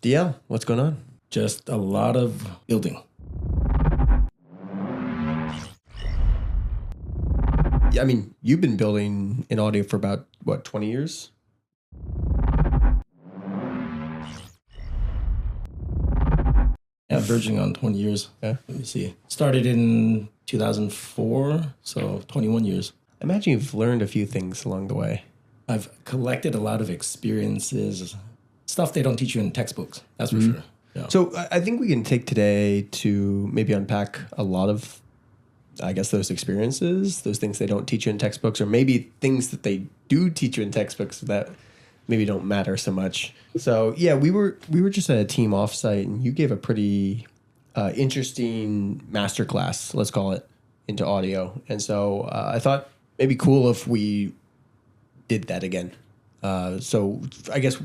DL, what's going on? Just a lot of building. Yeah, I mean, you've been building in audio for about, 20 years? Yeah, verging on 20 years. Yeah. Let me see. Started in 2004, so 21 years. I imagine you've learned a few things along the way. I've collected a lot of experiences, stuff they don't teach you in textbooks, that's for sure. Yeah. So I think we can take today to maybe unpack a lot of, I guess, those experiences, those things they don't teach you in textbooks, or maybe things that they do teach you in textbooks that maybe don't matter so much. So yeah, we were just at a team offsite, and you gave a pretty interesting masterclass, let's call it, into audio. And so I thought maybe cool if we did that again. So I guess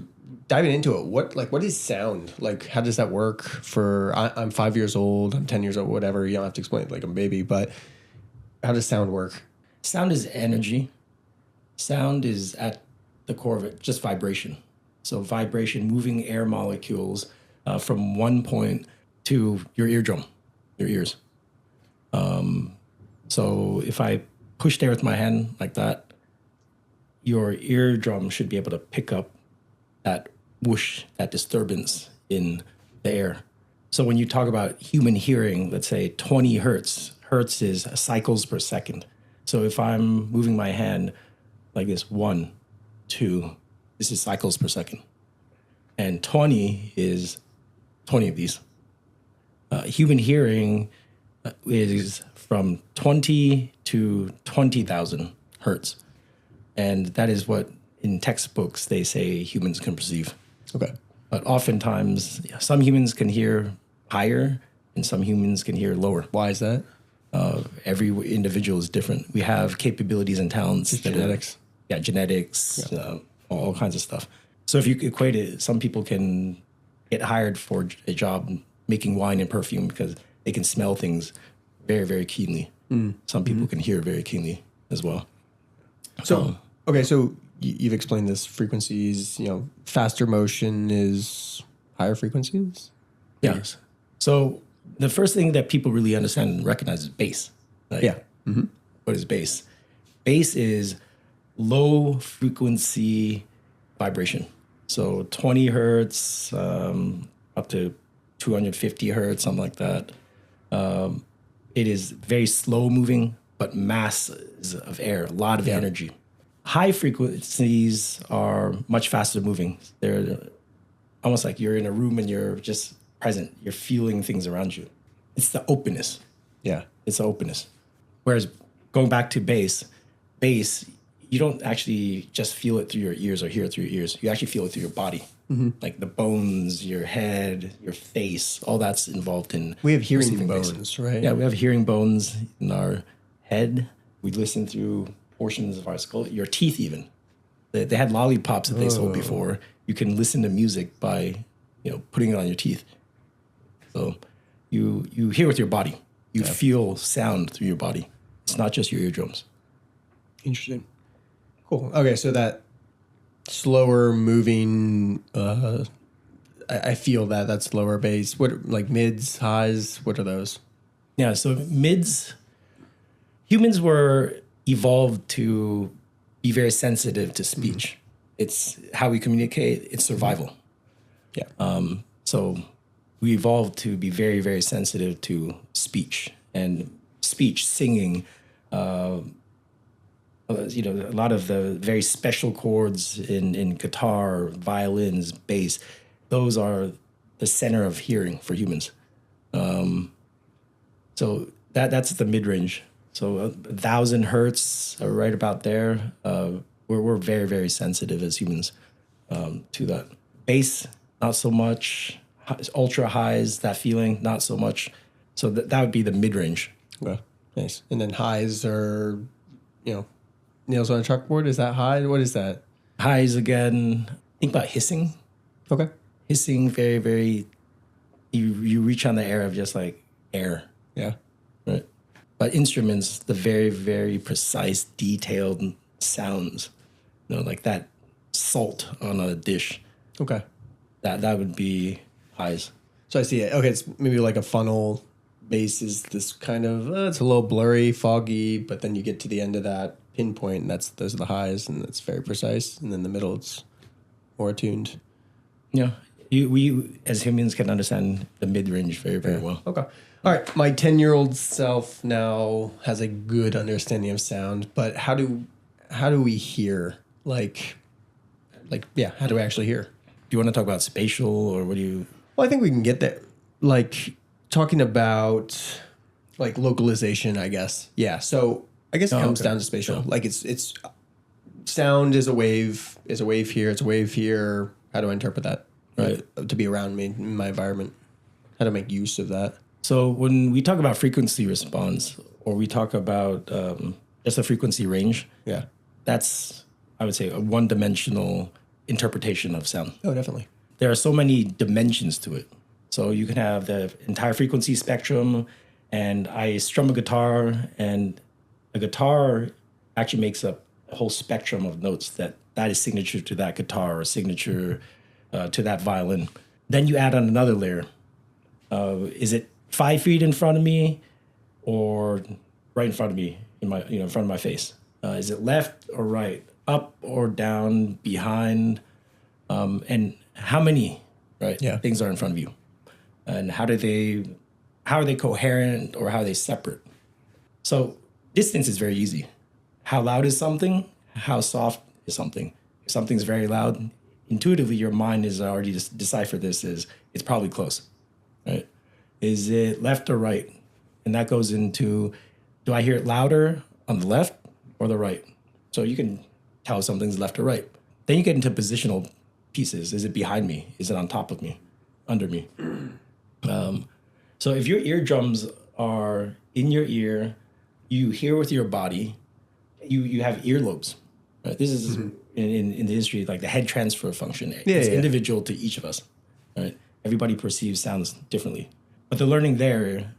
diving into it, what is sound? Like, how does that work for, I'm 5 years old, I'm 10 years old, whatever. You don't have to explain it like I'm a baby, but how does sound work? Sound is energy. Sound is at the core of it, just vibration. So vibration, moving air molecules from one point to your eardrum, your ears. So if I pushed air with my hand like that, your eardrum should be able to pick up that whoosh, that disturbance in the air. So when you talk about human hearing, let's say 20 hertz, hertz is cycles per second. So if I'm moving my hand like this, 1, 2, this is cycles per second. And 20 is 20 of these. Human hearing is from 20 to 20,000 hertz. And that is what in textbooks they say humans can perceive. Okay. But oftentimes, some humans can hear higher and some humans can hear lower. Why is that? Every individual is different. We have capabilities and talents. Genetics. Genetics, all kinds of stuff. So if you equate it, some people can get hired for a job making wine and perfume because they can smell things very, very keenly. Some people can hear very keenly as well. So, okay, so you've explained this frequencies, faster motion is higher frequencies? Yes. So the first thing that people really understand and recognize is bass. Like, Yeah. What is bass? Bass is low frequency vibration. So 20 hertz up to 250 hertz, something like that. It is very slow moving, but masses of air, a lot of energy. High frequencies are much faster moving. They're almost like you're in a room and you're just present. You're feeling things around you. It's the openness. Yeah. It's the openness. Whereas going back to bass, you don't actually just feel it through your ears or hear it through your ears. You actually feel it through your body. Like the bones, your head, your face, all that's involved in. We have hearing receiving bass. bones, right? Yeah, we have hearing bones in our head. We listen through portions of our skull, your teeth even. They had lollipops that they sold before. You can listen to music by, putting it on your teeth. So you hear with your body. You feel sound through your body. It's not just your eardrums. Interesting. Cool. Okay, so that slower moving, I feel that's lower bass. What, like mids, highs, what are those? Yeah, so mids, humans were evolved to be very sensitive to speech. It's how we communicate, it's survival. Yeah. So we evolved to be very, very sensitive to speech and speech, singing, a lot of the very special chords in guitar, violins, bass, those are the center of hearing for humans. So that's the mid-range. So 1,000 hertz, right about there. We're very, very sensitive as humans to that. Bass, not so much. Ultra highs, that feeling, not so much. So that would be the mid-range. Okay. Nice. And then highs are, nails on a chalkboard. Is that high? What is that? Highs again. Think about hissing. Okay. Hissing, very, very. You reach on the air of just like air. Yeah. Right. But instruments, the very, very precise, detailed sounds. Like that salt on a dish. Okay. That would be highs. So I see it. Okay, it's maybe like a funnel. Bass is this kind of it's a little blurry, foggy, but then you get to the end of that pinpoint, and those are the highs, and it's very precise. And then the middle, it's more attuned. Yeah, we as humans can understand the mid range very, very well. Okay. All right. My 10-year-old self now has a good understanding of sound, but how do we hear? Like, yeah, how do we actually hear? Do you want to talk about spatial, or what do you? Well, I think we can get there. Like talking about like localization, I guess. Yeah. So I guess it comes down to spatial. Yeah. Like it's sound is a wave here. It's a wave here. How do I interpret that? Right. To be around me in my environment. How to make use of that. So when we talk about frequency response, or we talk about just a frequency range, yeah, that's, I would say, a one-dimensional interpretation of sound. Oh, definitely. There are so many dimensions to it. So you can have the entire frequency spectrum, and I strum a guitar, and a guitar actually makes up a whole spectrum of notes that is signature to that guitar or signature to that violin. Then you add on another layer. Is it 5 feet in front of me, or right in front of me, in front of my face? Is it left or right, up or down, behind, and how many things are in front of you, and how are they coherent, or how are they separate? So distance is very easy. How loud is something? How soft is something? If something's very loud, intuitively your mind is already deciphered this as it's probably close, right? Is it left or right? And that goes into, do I hear it louder on the left or the right? So you can tell if something's left or right. Then you get into positional pieces. Is it behind me? Is it on top of me? Under me? So if your eardrums are in your ear, you hear with your body, you have earlobes. Right? This is in the history, like the head transfer function. It's individual to each of us. Right? Everybody perceives sounds differently. But the learning there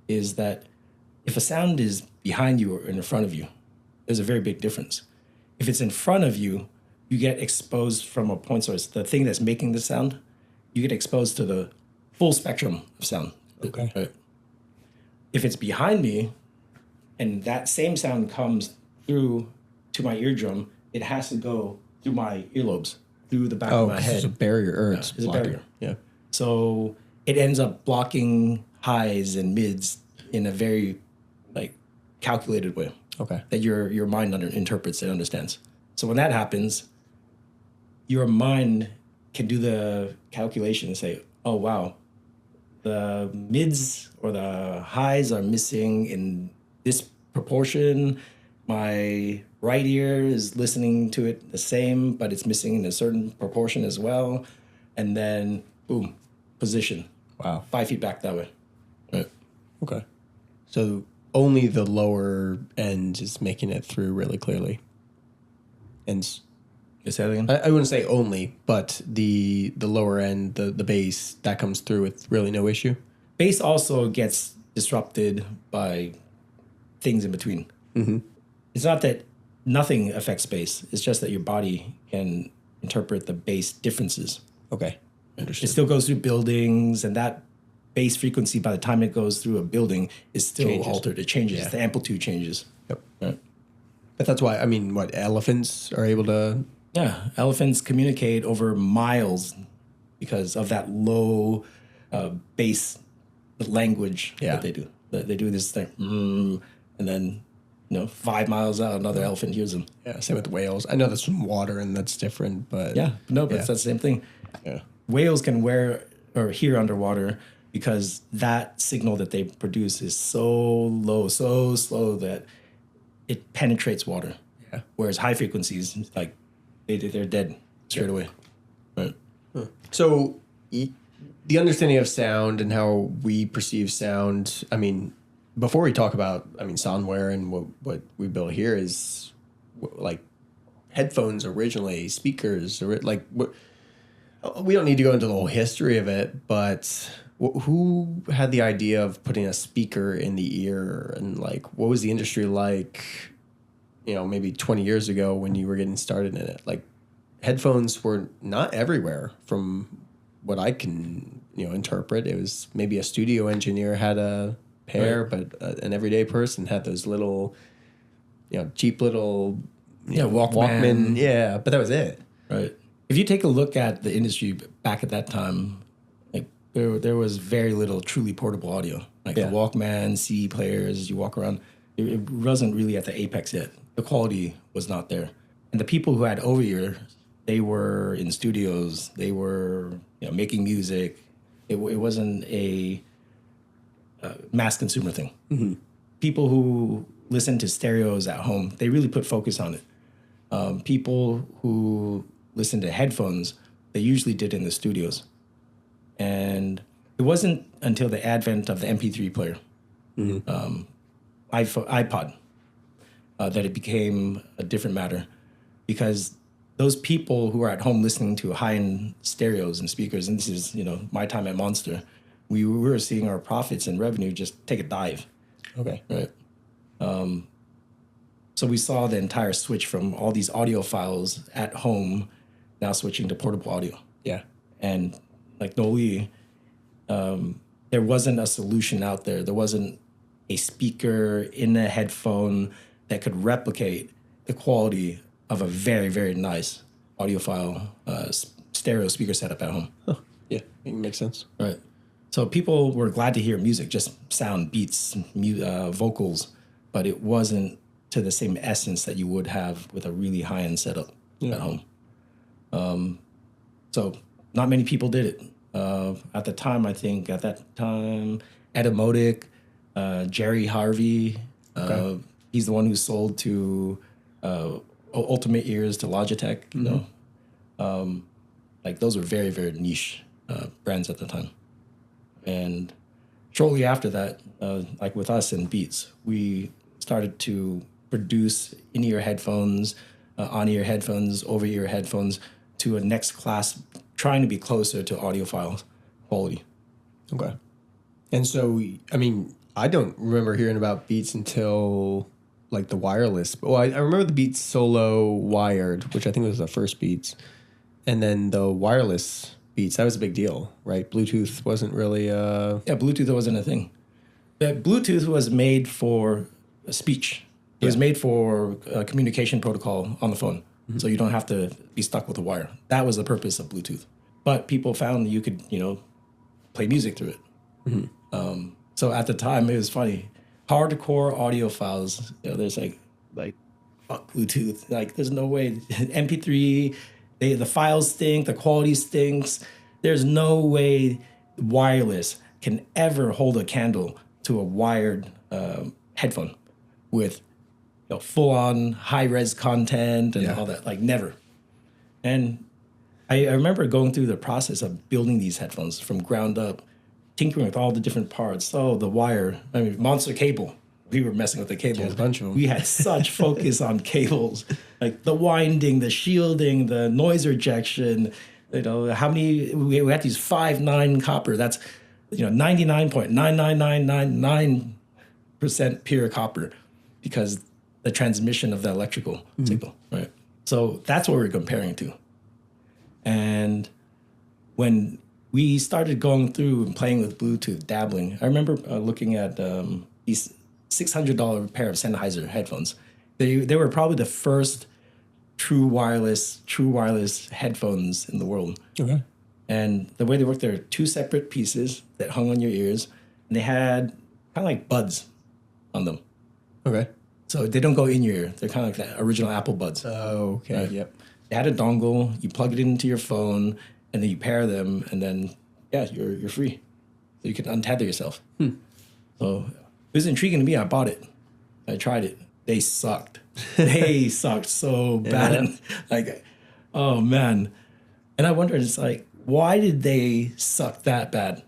is that if a sound is behind you or in front of you, there's a very big difference. If it's in front of you, you get exposed from a point source. The thing that's making the sound, you get exposed to the full spectrum of sound. Okay. Right? If it's behind me, and that same sound comes through to my eardrum, it has to go through my earlobes, through the back of my head. It's a barrier. It's a barrier. Yeah. So it ends up blocking highs and mids in a very calculated way. Okay. That your mind interprets and understands. So when that happens, your mind can do the calculation and say, oh, wow, the mids or the highs are missing in this proportion. My right ear is listening to it the same, but it's missing in a certain proportion as well. And then, boom, position. Wow. 5 feet back that way. Right. Okay. So only the lower end is making it through really clearly. And Say that again? I wouldn't say only, but the lower end, the bass, that comes through with really no issue. Bass also gets disrupted by things in between. Mm-hmm. It's not that nothing affects bass. It's just that your body can interpret the bass differences. Okay. It still goes through buildings, and that bass frequency, by the time it goes through a building, is still altered. It changes. Yeah. The amplitude changes. Yep. Right. But that's why, elephants are able to... Yeah, elephants communicate over miles because of that low bass language that they do. They do this thing, and then 5 miles out, another elephant hears them. Yeah, same with whales. I know that's from water, and that's different, but... But it's the same thing. Yeah. Whales can hear underwater because that signal that they produce is so low, so slow that it penetrates water. Yeah. Whereas high frequencies, they're dead straight away. Right. Huh. So the understanding of sound and how we perceive sound, before we talk about, soundware and what we build here is like headphones originally, speakers, or we don't need to go into the whole history of it, but who had the idea of putting a speaker in the ear, and what was the industry like, maybe 20 years ago when you were getting started in it? Headphones were not everywhere from what I can, interpret, it was maybe a studio engineer had a pair, Right. but an everyday person had those little, cheap little, Walkman. Yeah, but that was it. Right. If you take a look at the industry back at that time, like there was very little truly portable audio. Like Yeah. the Walkman, CD players, you walk around, it wasn't really at the apex yet. The quality was not there. And the people who had over ear, they were in studios, they were making music. It wasn't a mass consumer thing. Mm-hmm. People who listen to stereos at home, they really put focus on it. People who listen to headphones, they usually did in the studios. And it wasn't until the advent of the MP3 player, iPod, that it became a different matter. Because those people who are at home listening to high-end stereos and speakers, and this is, my time at Monster, we were seeing our profits and revenue just take a dive. Okay. Right. So we saw the entire switch from all these audio files at home now switching to portable audio. Yeah. And like Noli, there wasn't a solution out there. There wasn't a speaker in a headphone that could replicate the quality of a very, very nice audiophile stereo speaker setup at home. Huh. Yeah, it makes sense. Right. So people were glad to hear music, just sound, beats, vocals, but it wasn't to the same essence that you would have with a really high-end setup at home. So not many people did it. At the time, Edemotic, Jerry Harvey, he's the one who sold to Ultimate Ears to Logitech, like those were very, very niche brands at the time. And shortly after that, like with us and Beats, we started to produce in-ear headphones, on-ear headphones, over-ear headphones to a next class, trying to be closer to audiophile quality. Okay. And so, I mean, I don't remember hearing about Beats until like the wireless. Well, I remember the Beats Solo wired, which I think was the first Beats. And then the wireless Beats, that was a big deal, right? Bluetooth wasn't really... Yeah, Bluetooth wasn't a thing. But Bluetooth was made for speech. It was made for a communication protocol on the phone. Mm-hmm. So you don't have to be stuck with a wire. That was the purpose of Bluetooth. But people found you could, play music through it. Mm-hmm. So at the time, it was funny. Hardcore audiophiles, there's like fuck Bluetooth. Like, there's no way. MP3, the files stink, the quality stinks. There's no way wireless can ever hold a candle to a wired headphone with full-on high-res content and all that. Like, never. And I remember going through the process of building these headphones from ground up, tinkering with all the different parts. Oh, the wire. I mean, Monster cable. We were messing with the cables. Yeah, a bunch of them. We had such focus on cables, like the winding, the shielding, the noise rejection. How many? We had to use 5/9 copper. That's 99.99999% pure copper, because the transmission of the electrical signal. Right. So that's what we're comparing to. And when we started going through and playing with Bluetooth, dabbling, I remember looking at these $600 pair of Sennheiser headphones. They were probably the first true wireless headphones in the world. Okay. And the way they worked, there were two separate pieces that hung on your ears, and they had kind of like buds on them. Okay. So they don't go in your ear. They're kind of like the original Apple buds. Oh, okay. Right? Yep. They had a dongle. You plug it into your phone, and then you pair them, and then you're free. So you can untether yourself. So it was intriguing to me. I bought it. I tried it. They sucked. They sucked so bad. Like, oh man. And I wondered, it's like, why did they suck that bad?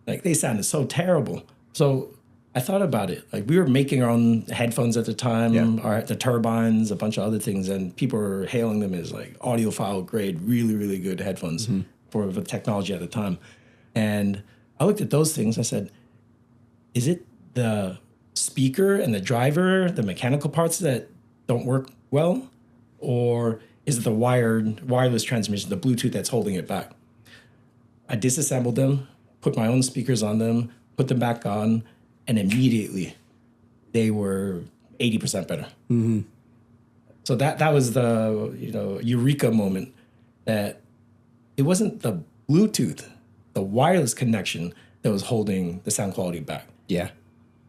Like, they sounded so terrible. So I thought about it. Like, we were making our own headphones at the time, or the turbines, a bunch of other things, and people were hailing them as like audiophile grade, really, really good headphones for the technology at the time. And I looked at those things. I said, is it the speaker and the driver, the mechanical parts that don't work well? Or is it the wireless transmission, the Bluetooth that's holding it back? I disassembled them, put my own speakers on them, put them back on, and immediately they were 80% better. Mm-hmm. So that was the eureka moment, that it wasn't the Bluetooth, the wireless connection that was holding the sound quality back. Yeah.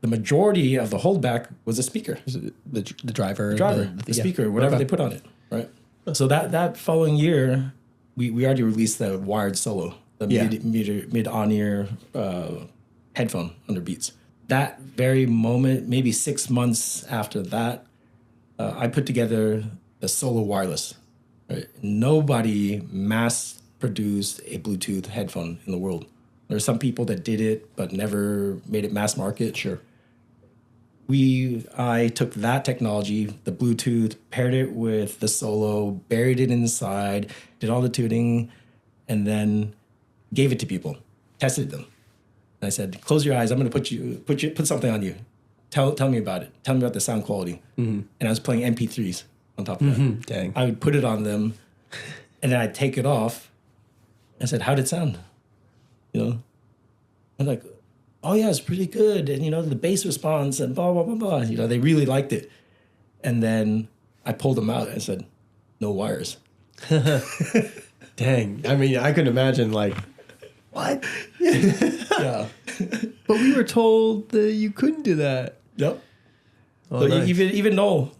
The majority of the holdback was the speaker. The driver. The speaker, whatever they put on it, right? So that following year, we already released the wired solo, the mid on-ear headphone under Beats. That very moment, maybe 6 months after that, I put together the solo wireless. Right? Nobody mass-produced a Bluetooth headphone in the world. There are some people that did it, but never made it mass market. Sure. I took that technology, the Bluetooth, paired it with the solo, buried it inside, did all the tuning, and then gave it to people, tested them. And I said, "Close your eyes. I'm going to put something on you. Tell me about it. Tell me about the sound quality." Mm-hmm. And I was playing MP3s on top of that. Dang. I would put it on them, and then I'd take it off. I said, "How'd it sound?" I'm like, "Oh yeah, it's pretty good." And the bass response and blah blah blah blah. They really liked it. And then I pulled them out and said, "No wires." Dang. I mean, I could imagine like, what? Yeah. But we were told that you couldn't do that. Yep. Oh, So nice. even no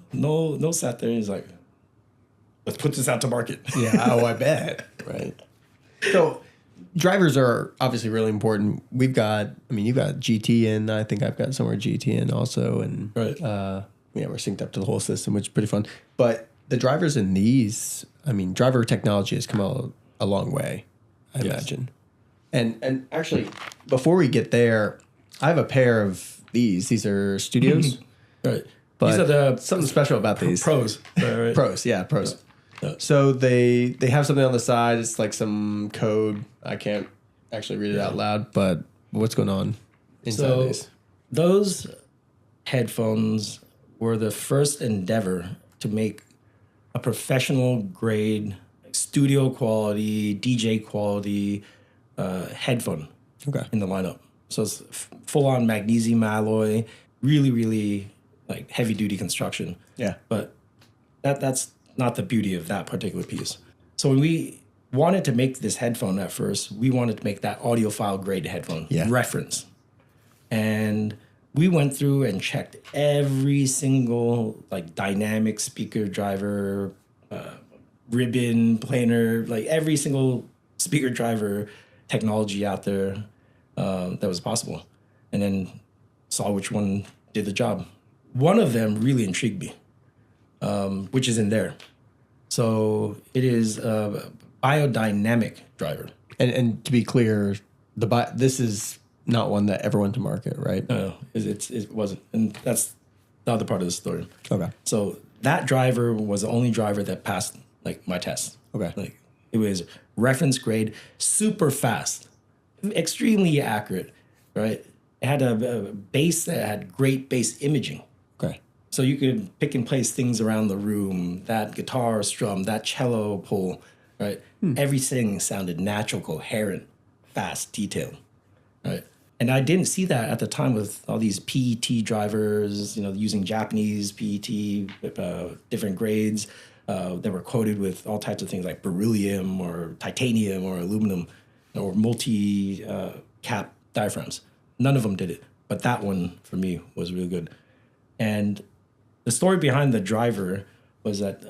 sat there and he's like, "Let's put this out to market." Yeah. Oh, I bet. Right. So drivers are obviously really important. You've got GT in. I think I've got somewhere GT in also, and Right. we're synced up to the whole system, which is pretty fun. But the drivers in these, driver technology has come a long way, I imagine. And actually, before we get there, I have a pair of these. These are studios. Right. But These are the something special about these. pros. Right. Pros, yeah, pros. Yeah. So they have something on the side. It's like some code. I can't actually read it out loud, but what's going on inside these? Those headphones were the first endeavor to make a professional grade, studio quality, DJ quality headphone in the lineup. So it's full on magnesium alloy, really, really like heavy duty construction. Yeah. But that's not the beauty of that particular piece. So when we wanted to make this headphone at first, we wanted to make that audiophile grade headphone reference. And we went through and checked every single like dynamic speaker driver, ribbon, planar, like every single speaker driver technology out there that was possible. And then saw which one did the job. One of them really intrigued me, which is in there. So it is a biodynamic driver. And to be clear, this is not one that ever went to market, right? No, it wasn't. And that's the other part of the story. Okay. So that driver was the only driver that passed like my test. Okay. Like it was reference grade, super fast, extremely accurate, right? It had a bass that had great bass imaging. Okay. So you could pick and place things around the room, that guitar strum, that cello pull, right? Everything sounded natural, coherent, fast, detailed, right? And I didn't see that at the time with all these PET drivers, using Japanese PET, different grades that were coated with all types of things like beryllium or titanium or aluminum or multi-cap diaphragms. None of them did it, but that one for me was really good. And the story behind the driver was that,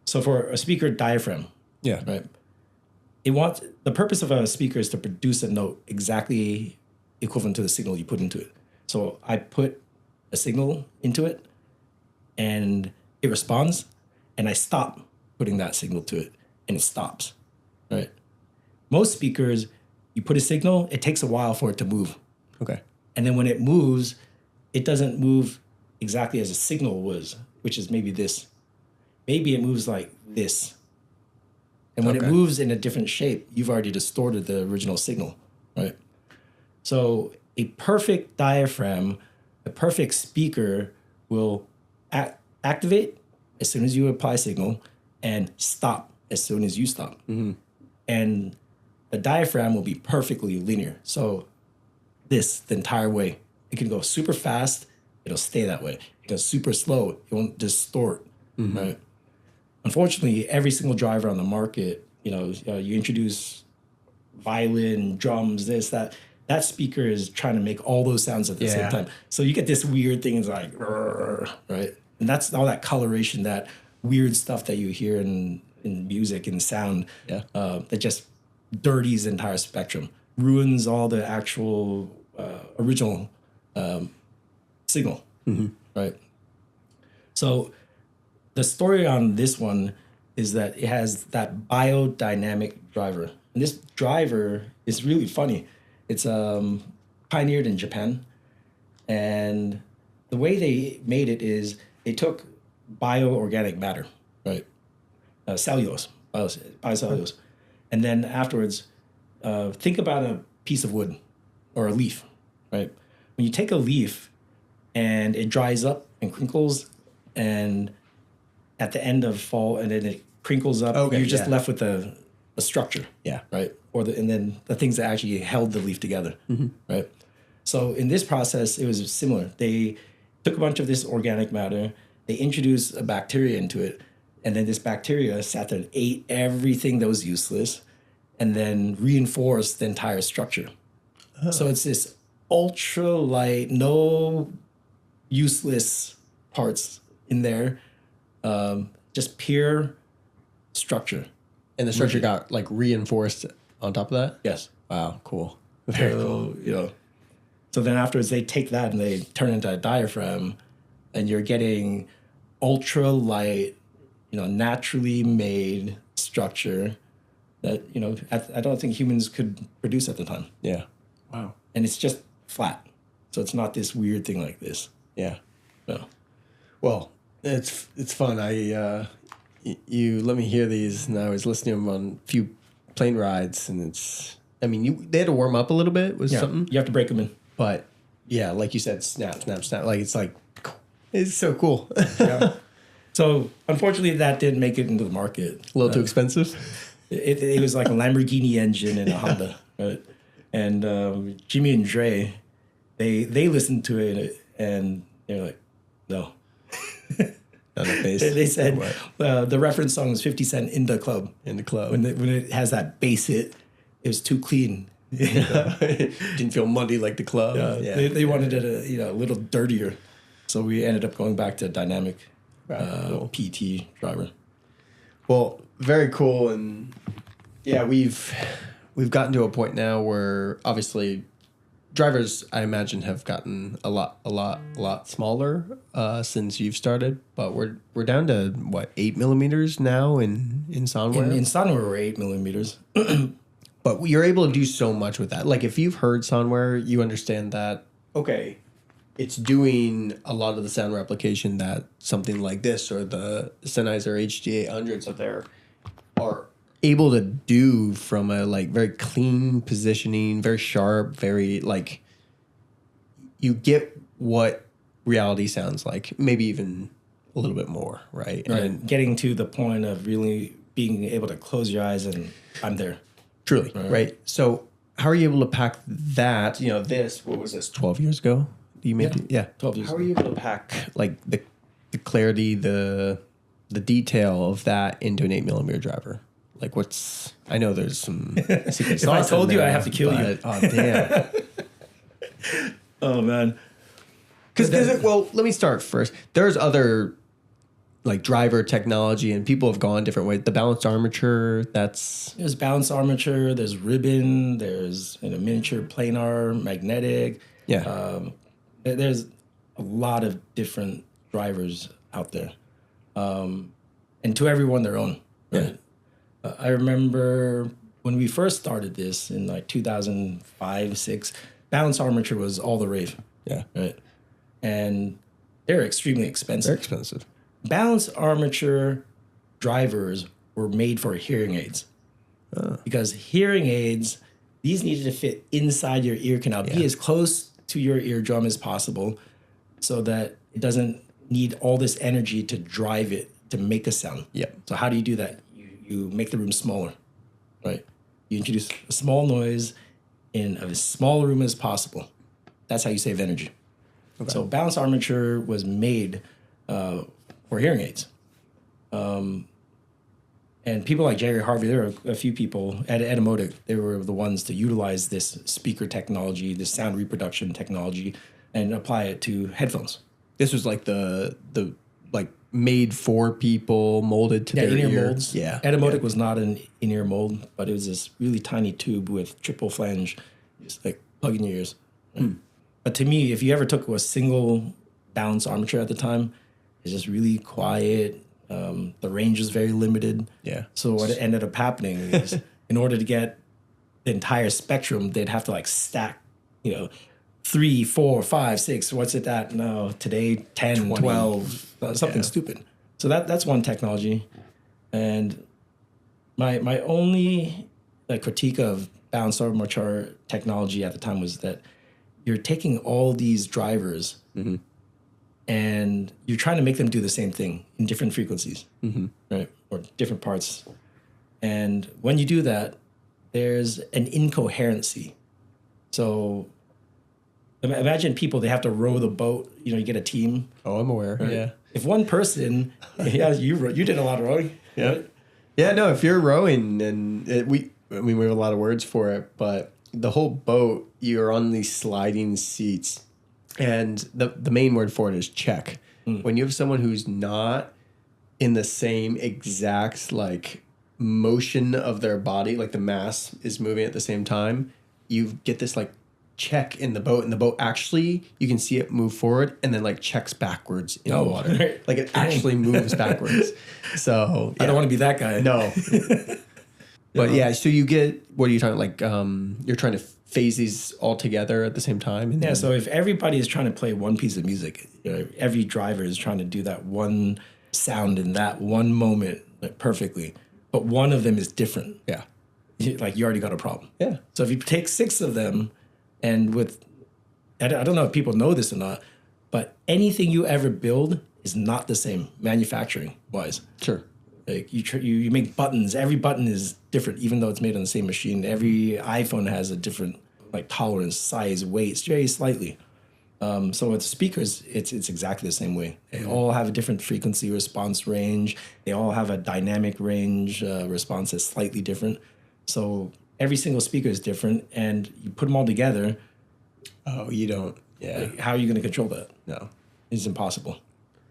so for a speaker diaphragm, right? The purpose of a speaker is to produce a note exactly equivalent to the signal you put into it. So I put a signal into it and it responds, and I stop putting that signal to it and it stops, right? Most speakers, you put a signal, it takes a while for it to move. Okay. And then when it moves, it doesn't move exactly as a signal was, which is maybe this. Maybe it moves like this. And when it moves in a different shape, you've already distorted the original signal, right? So a perfect diaphragm, a perfect speaker will activate as soon as you apply signal and stop as soon as you stop. Mm-hmm. And the diaphragm will be perfectly linear. So the entire way. It can go super fast, it'll stay that way. It goes super slow, it won't distort, right? Unfortunately, every single driver on the market, you introduce violin, drums, this, that speaker is trying to make all those sounds at the same time. So you get this weird thing, it's like, right? And that's all that coloration, that weird stuff that you hear in music and sound that just dirties the entire spectrum, ruins all the actual original signal, right? So the story on this one is that it has that biodynamic driver. And this driver is really funny. It's pioneered in Japan. And the way they made it is they took bioorganic matter, right? Cellulose, biocellulose. And then afterwards, think about a piece of wood or a leaf, right? When you take a leaf and it dries up and crinkles, and at the end of fall, and then it crinkles up, you're just left with a structure, right? And then the things that actually held the leaf together, right? So in this process, it was similar. They took a bunch of this organic matter, they introduced a bacteria into it, and then this bacteria sat there and ate everything that was useless, and then reinforced the entire structure. So it's this ultra light, no useless parts in there, just pure structure. And the structure got like reinforced on top of that? Yes. Wow, cool. Very cool. So then afterwards they take that and they turn it into a diaphragm, and you're getting ultra light, naturally made structure that, I don't think humans could produce at the time. Yeah. Wow. And it's just flat. So it's not this weird thing like this. Yeah. No. Well, it's fun. You let me hear these, and I was listening to them on a few plane rides, and they had to warm up a little bit with something. You have to break them in. But yeah, like you said, snap, snap, snap. Like it's so cool. Yeah. So unfortunately, that didn't make it into the market. A little too expensive. It was like a Lamborghini engine and a Honda, right? And Jimmy and Dre, they listened to it and they're like, no. They said the reference song was 50 Cent in the club. In the club. When it has that bass hit, it was too clean. Didn't feel muddy like the club. Yeah. They wanted it a little dirtier. So we ended up going back to dynamic cool. PT driver. Well, very cool. And yeah, we've gotten to a point now where obviously drivers, I imagine, have gotten a lot smaller since you've started. But we're down to what, 8 millimeters now in Soundware? In Soundware, we're 8 millimeters. But you're able to do so much with that. Like if you've heard Soundware, you understand that, okay, it's doing a lot of the sound replication that something like this or the Sennheiser HD800s up there are able to do from a very clean positioning, very sharp, very you get what reality sounds like, maybe even a little bit more, right? Right. And getting to the point of really being able to close your eyes and I'm there. Truly, right? So how are you able to pack that, what was this, 12 years ago? You made 12 years How are you able to pack the clarity, the detail of that into an 8 millimeter driver? I know there's some secret sauce. If I told you, there, I have to kill you. Oh, damn. Oh, man. Well, let me start first. There's other driver technology, and people have gone different ways. The balanced armature, there's balanced armature, there's ribbon, there's miniature planar, magnetic. Yeah. There's a lot of different drivers out there. And to everyone their own. Right? Yeah. I remember when we first started this in 2005, 6, balanced armature was all the rave. Yeah. Right. And they're extremely expensive. They're expensive. Balanced armature drivers were made for hearing aids. Because hearing aids, these needed to fit inside your ear canal, be as close to your eardrum as possible so that it doesn't need all this energy to drive it to make a sound. Yep. So how do you do that? You make the room smaller, right? You introduce a small noise in as small a room as possible. That's how you save energy. Okay. So balanced armature was made for hearing aids. And people like Jerry Harvey, there are a few people at Etymotic, they were the ones to utilize this speaker technology, this sound reproduction technology, and apply it to headphones. This was like the like made for people, molded to their in-ear ear. molds. Yeah. Etymotic was not an in-ear mold, but it was this really tiny tube with triple flange, just like plug in your ears. Right? But to me, if you ever took a single balanced armature at the time, it's just really quiet. The range is very limited. Yeah. So what ended up happening is, in order to get the entire spectrum, they'd have to like stack, 3, 4, 5, 6. What's it at now? Today, 10, 20. 12, something stupid. So that's one technology. And my only critique of balanced armature technology at the time was that you're taking all these drivers and you're trying to make them do the same thing in different frequencies, right? Or different parts. And when you do that, there's an incoherency. So imagine people, they have to row the boat. You get a team. Oh, I'm aware. Right? Yeah. If one person, you did a lot of rowing. Yeah. Right? Yeah, no, if you're rowing and we have a lot of words for it, but the whole boat, you're on these sliding seats. And the main word for it is check. When you have someone who's not in the same exact motion of their body, like the mass is moving at the same time, you get this check in the boat, and the boat actually, you can see it move forward and then checks backwards in the water. Right. It actually moves backwards. So I don't want to be that guy. No. But yeah, so you get, what are you talking, you're trying to phase these all together at the same time? And so if everybody is trying to play one piece of music, every driver is trying to do that one sound in that one moment perfectly, but one of them is different. Yeah. You already got a problem. Yeah. So if you take 6 of them, and I don't know if people know this or not, but anything you ever build is not the same manufacturing-wise. Sure. You make buttons. Every button is different, even though it's made on the same machine. Every iPhone has a different tolerance, size, weight, very slightly. So with speakers, it's exactly the same way. They all have a different frequency response range. They all have a dynamic range response that's slightly different. So every single speaker is different, and you put them all together. Oh, you don't. Yeah. How are you going to control that? No. It's impossible.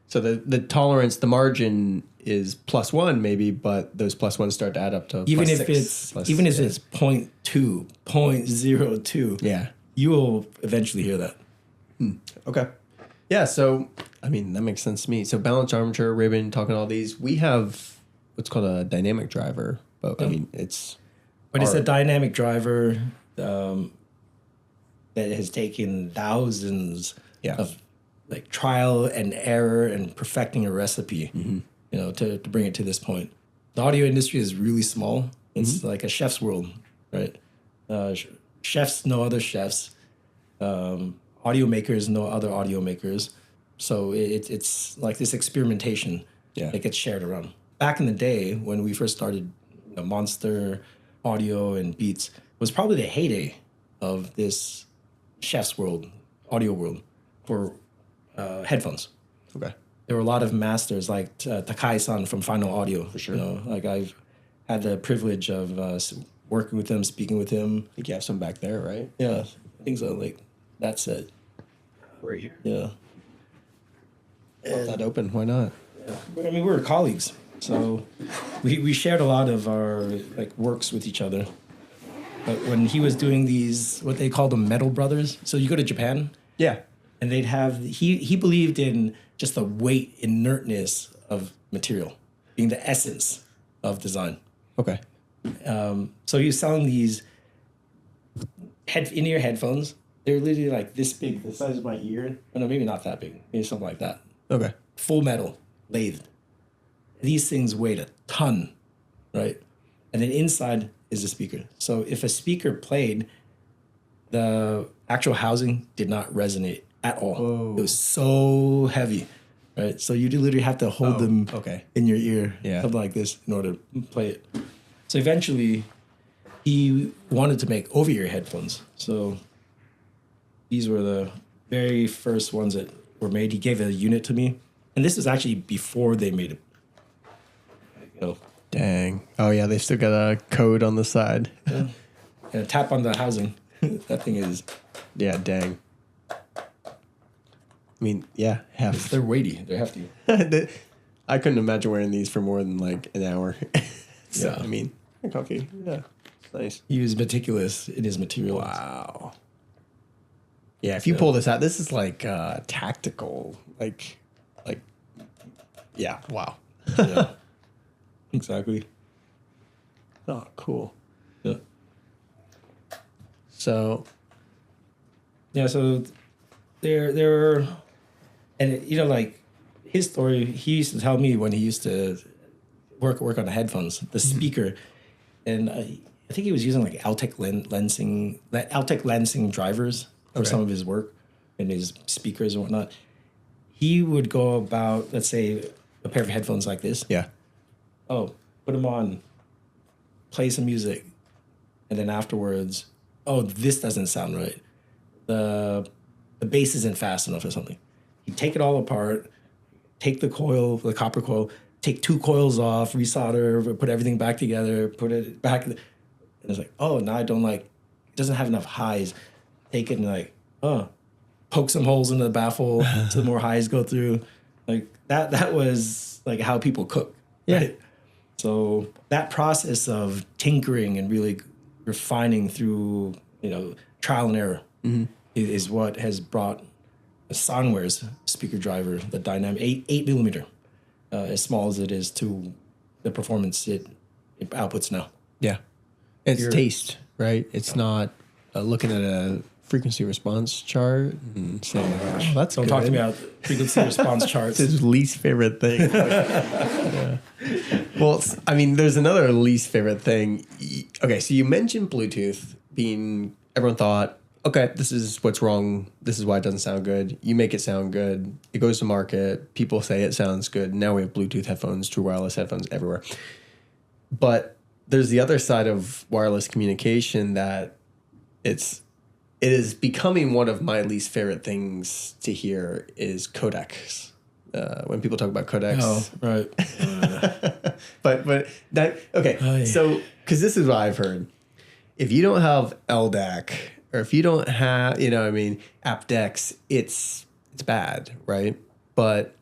So the tolerance, the margin is +1 maybe, but those +1s start to add up to even +6, if it's 0.2, 0.02. Yeah. You will eventually hear that. Okay. Yeah, so that makes sense to me. So balanced armature, ribbon, talking all these, we have what's called a dynamic driver, but it's a dynamic driver that has taken thousands of trial and error and perfecting a recipe, to bring it to this point. The audio industry is really small. It's like a chef's world, right? Chefs know other chefs. Audio makers know other audio makers. So it's like this experimentation that gets shared around. Back in the day when we first started, Monster Audio and Beats was probably the heyday of this chef's world, audio world for headphones. Okay. There were a lot of masters like Takai-san from Final Audio. For sure. I've had the privilege of working with him, speaking with him. I think you have some back there, right? Yeah, I think so. That's it. Right here. Yeah. Left that open. Why not? Yeah. We were colleagues, so we shared a lot of our works with each other. But when he was doing these, what they call them, metal brothers. So you go to Japan. Yeah. And they'd have, he believed in just the weight, inertness of material being the essence of design. Okay. So he was selling these in-ear headphones. They're literally this big, the size of my ear. Oh, no, maybe not that big. Maybe something like that. Okay. Full metal, lathed. These things weighed a ton, right? And then inside is a speaker. So if a speaker played, the actual housing did not resonate at all. Whoa. It was so heavy, right? So you literally have to hold them in your ear, something like this, in order to play it. So eventually, he wanted to make over-ear headphones. So these were the very first ones that were made. He gave a unit to me, and this was actually before they made it. You know, Dang. Oh yeah, they still got a code on the side. yeah. And a tap on the housing. That thing is. Yeah, dang. I mean, yeah, half. They're weighty. They're hefty. I couldn't imagine wearing these for more than like an hour. So, Yeah. I mean, they're comfy. Yeah, it's nice. He was meticulous in his material. Wow. Yeah, if you pull this out, this is like tactical. Yeah, wow. Yeah. Exactly. Oh, cool. Yeah. So, Yeah, so there, and you know, like his story, he used to tell me when he used to work on the headphones, the speaker, and I think he was using like Altec Lansing drivers for some of his work and his speakers and whatnot. He would go about, let's say, a pair of headphones like this. yeah. Oh, put them on, play some music, and then afterwards, oh, this doesn't sound right. The bass isn't fast enough or something. You take it all apart, take the coil, the copper coil, take 2 coils off, resolder, put everything back together, put it back. And it's like, oh, now I don't like, it doesn't have enough highs. Take it and like, poke some holes in the baffle so more highs go through. Like that was like how people cook. Yeah. Right? So that process of tinkering and really refining through, trial and error is what has brought Soundware's speaker driver, the dynamic 8 millimeter, as small as it is, to the performance it outputs now. Yeah. It's taste, right? It's not looking at a frequency response chart and saying, oh, that's Don't good. talk to me about frequency response charts. It's his least favorite thing. Yeah. Well, there's another least favorite thing. Okay, so you mentioned Bluetooth being, everyone thought, okay, this is what's wrong. This is why it doesn't sound good. You make it sound good. It goes to market. People say it sounds good. Now we have Bluetooth headphones, true wireless headphones everywhere. But there's the other side of wireless communication that it is becoming one of my least favorite things to hear is codecs. When people talk about codecs. Oh, right. But that, okay. Aye. So, because this is what I've heard. If you don't have LDAC, or if you don't have, aptX, it's bad, right? But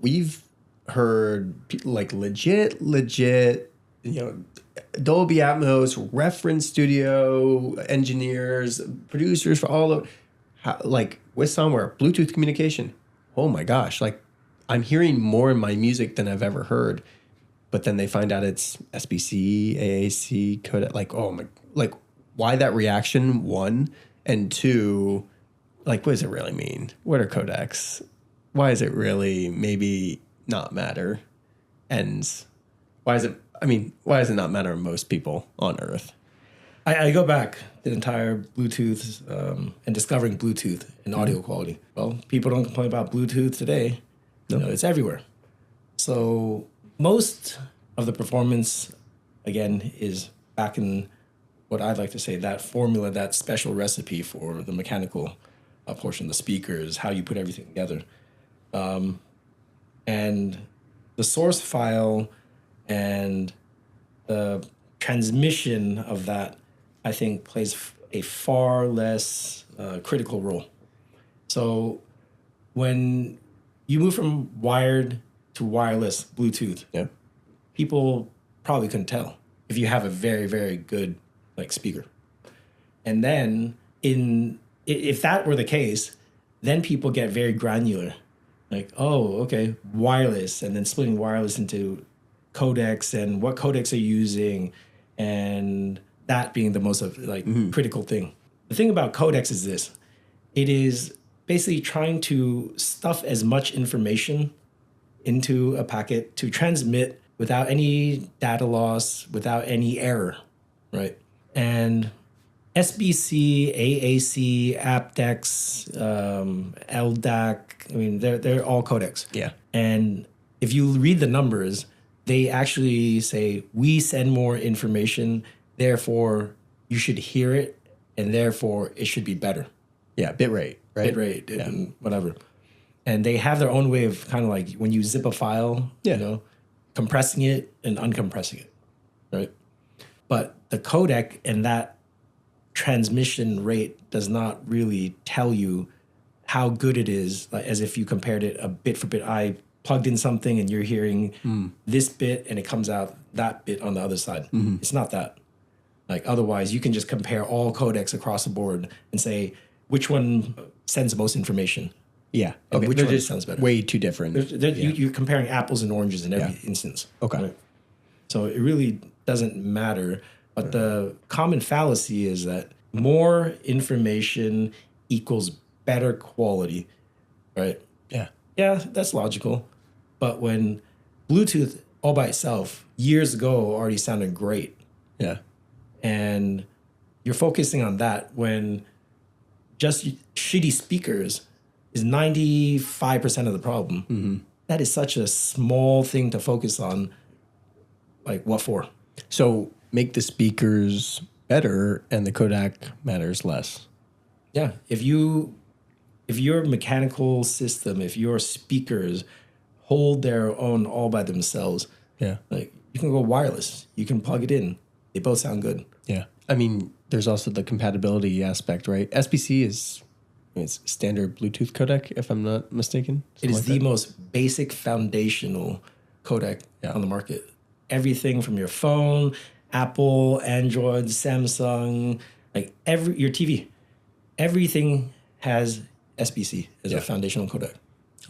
we've heard people like legit, Dolby Atmos, reference studio engineers, producers for all of, with somewhere, Bluetooth communication. Oh my gosh, I'm hearing more in my music than I've ever heard. But then they find out it's SBC, AAC, codec. Why that reaction? 1, and 2, what does it really mean? What are codecs? Why does it really maybe not matter? And why does it not matter to most people on Earth? I go back the entire Bluetooth and discovering Bluetooth and audio quality. Well, people don't complain about Bluetooth today. No, it's everywhere. So most of the performance, again, is back in what I'd like to say, that formula, that special recipe for the mechanical portion, the speakers, how you put everything together. And the source file and the transmission of that, I think, plays a far less critical role. So when you move from wired to wireless Bluetooth, people probably couldn't tell if you have a very, very good speaker. And then if that were the case, then people get very granular. Oh, okay, wireless, and then splitting wireless into codecs and what codecs are using, and that being the most critical thing. The thing about codecs is this: it is basically trying to stuff as much information into a packet to transmit without any data loss, without any error, right? And SBC, AAC, aptX, LDAC, they're all codecs. Yeah. And if you read the numbers, they actually say we send more information therefore you should hear it, and therefore it should be better. Yeah, bit rate, right? Bit rate and whatever. And they have their own way of kind of like when you zip a file, compressing it and uncompressing it, right? But the codec and that transmission rate does not really tell you how good it is, like, as if you compared it a bit for bit. I plugged in something and you're hearing this bit and it comes out that bit on the other side. It's not that. Like otherwise, you can just compare all codecs across the board and say which one sends the most information. Yeah. Okay. Which They're one just sounds better? way too different. You're comparing apples and oranges in every instance. Okay. Right? So it really doesn't matter. But the common fallacy is that more information equals better quality, right? Yeah. Yeah, that's logical. But when Bluetooth all by itself years ago already sounded great, Yeah. and you're focusing on that when just shitty speakers is 95% of the problem. That is such a small thing to focus on. Like, what for? So make the speakers better and the codec matters less. Yeah. If your mechanical system, if your speakers hold their own all by themselves, Yeah. like you can go wireless. You can plug it in. They both sound good. Yeah. I mean, there's also the compatibility aspect, right? SBC is it's standard Bluetooth codec, if I'm not mistaken. It is like the that. most basic foundational codec on the market. Everything from your phone, Apple, Android, Samsung, like your TV, everything has SBC as a foundational codec.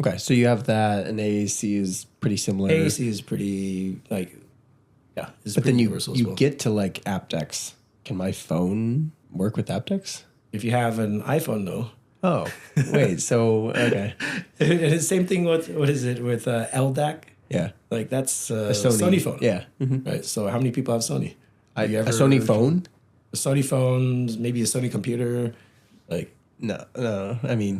Okay, so you have that, and AAC is pretty similar. AAC is pretty it's but pretty then universal as you well. get to like aptX. Can my phone work with aptX? If you have an iPhone, no. Oh, wait. So okay, And it's the same thing with what is it with LDAC? yeah, Like that's a Sony phone. Yeah, Right. So how many people have Sony? a Sony phone. Sony phones, maybe a Sony computer, like No. I mean,